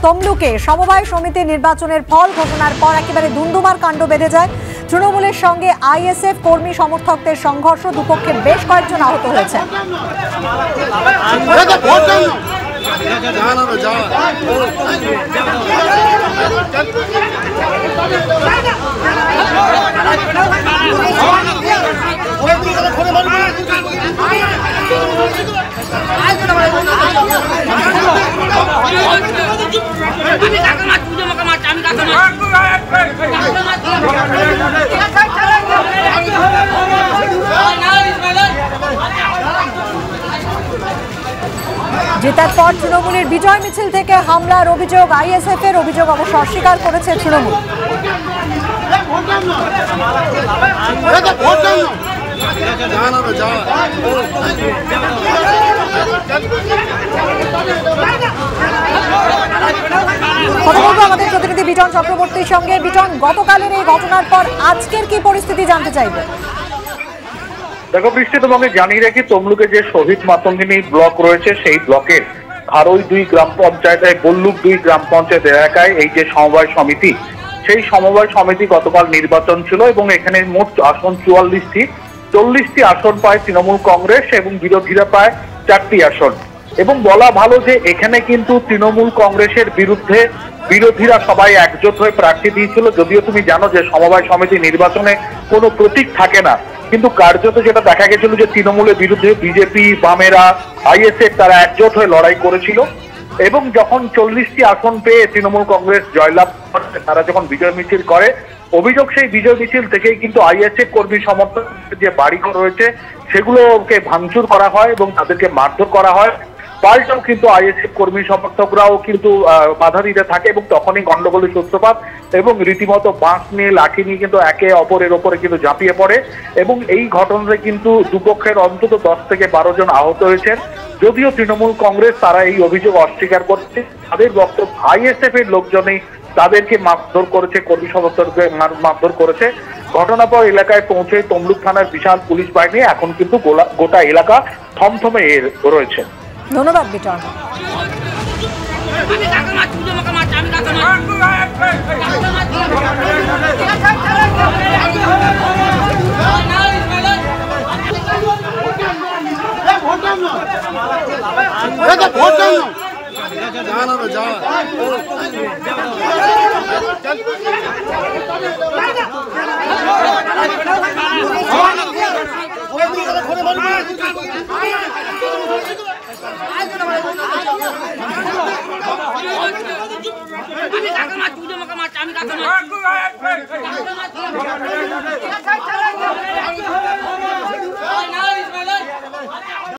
তমলুকে সমবায় সমিতি নির্বাচনের ফল ঘোষণার পর একেবারে দুমদুমার কাণ্ড বেঁধে যায়। তৃণমূলের সঙ্গে আইএসএফ কর্মী সমর্থকদের সংঘর্ষ, দুপক্ষের বেশ কয়েকজন আহত হয়েছে। জেতার পর তৃণমূলের বিজয় মিছিল থেকে হামলার অভিযোগ, আইএসএফ এর অভিযোগ অবশ্য অস্বীকার করেছে তৃণমূল। কথা বলবো আমাদের প্রতিনিধি বিজন চক্রবর্তীর সঙ্গে। বিজন, গতকালের এই ঘটনার পর আজকের কি পরিস্থিতি জানতে চাইবে? দেখো বৃষ্টি, তোমাকে জানিয়ে রাখি, তমলুকে যে শহীদ মাতঙ্গিনী ব্লক রয়েছে সেই ব্লকের খারই 2 গ্রাম পঞ্চায়েত, বল্লুক 2 গ্রাম পঞ্চায়েত এলাকায় এই যে সমবায় সমিতি, সেই সমবায় সমিতি গতকাল নির্বাচন ছিল এবং এখানে মোট আসন 40টি আসন পায় তৃণমূল কংগ্রেস এবং বিরোধীরা পায় 4টি আসন। এবং বলা ভালো যে এখানে কিন্তু তৃণমূল কংগ্রেসের বিরুদ্ধে বিরোধীরা সবাই একজোট হয়ে প্রার্থী দিয়েছিল। যদিও তুমি জানো যে সমবায় সমিতি নির্বাচনে কোনো প্রতীক থাকে না, কিন্তু কার্যত যেটা দেখা গেছিল যে তৃণমূলের বিরুদ্ধে বিজেপি, বামেরা, আইএসএফ তারা একজোট হয়ে লড়াই করেছিল এবং যখন 40টি আসন পেয়ে তৃণমূল কংগ্রেস জয়লাভ করে, তারা যখন বিজয় মিছিল করে, অভিযোগ সেই বিজয় মিছিল থেকেই কিন্তু আইএসএফ কর্মী সমর্থকদের যে বাড়িঘর রয়েছে সেগুলোকে ভাঙচুর করা হয় এবং তাদেরকে মারধর করা হয়। পাল্টাও কিন্তু আইএসএফ কর্মী সমর্থকরাও কিন্তু বাধা দিতে থাকে এবং তখনই গন্ডগোলের সূত্রপাত এবং রীতিমতো বাঁশ নিয়ে, লাঠি নিয়ে কিন্তু একে অপরের ওপরে কিন্তু ঝাঁপিয়ে পড়ে এবং এই ঘটনায় কিন্তু দুপক্ষের অন্তত 10 থেকে 12 জন আহত হয়েছেন। যদিও তৃণমূল কংগ্রেস তারা এই অভিযোগ অস্বীকার করছে। তাদের বক্তব্য আইএসএফ এর লোকজনই তাদেরকে মারধর করেছে, কর্মী সমর্থককে মারধর করেছে। ঘটনার পর এলাকায় পৌঁছে তমলুক থানার বিশাল পুলিশ বাহিনী এখন কিন্তু গোটা এলাকা থমথমে রয়েছে। ধন্যবাদ বিটন। আমি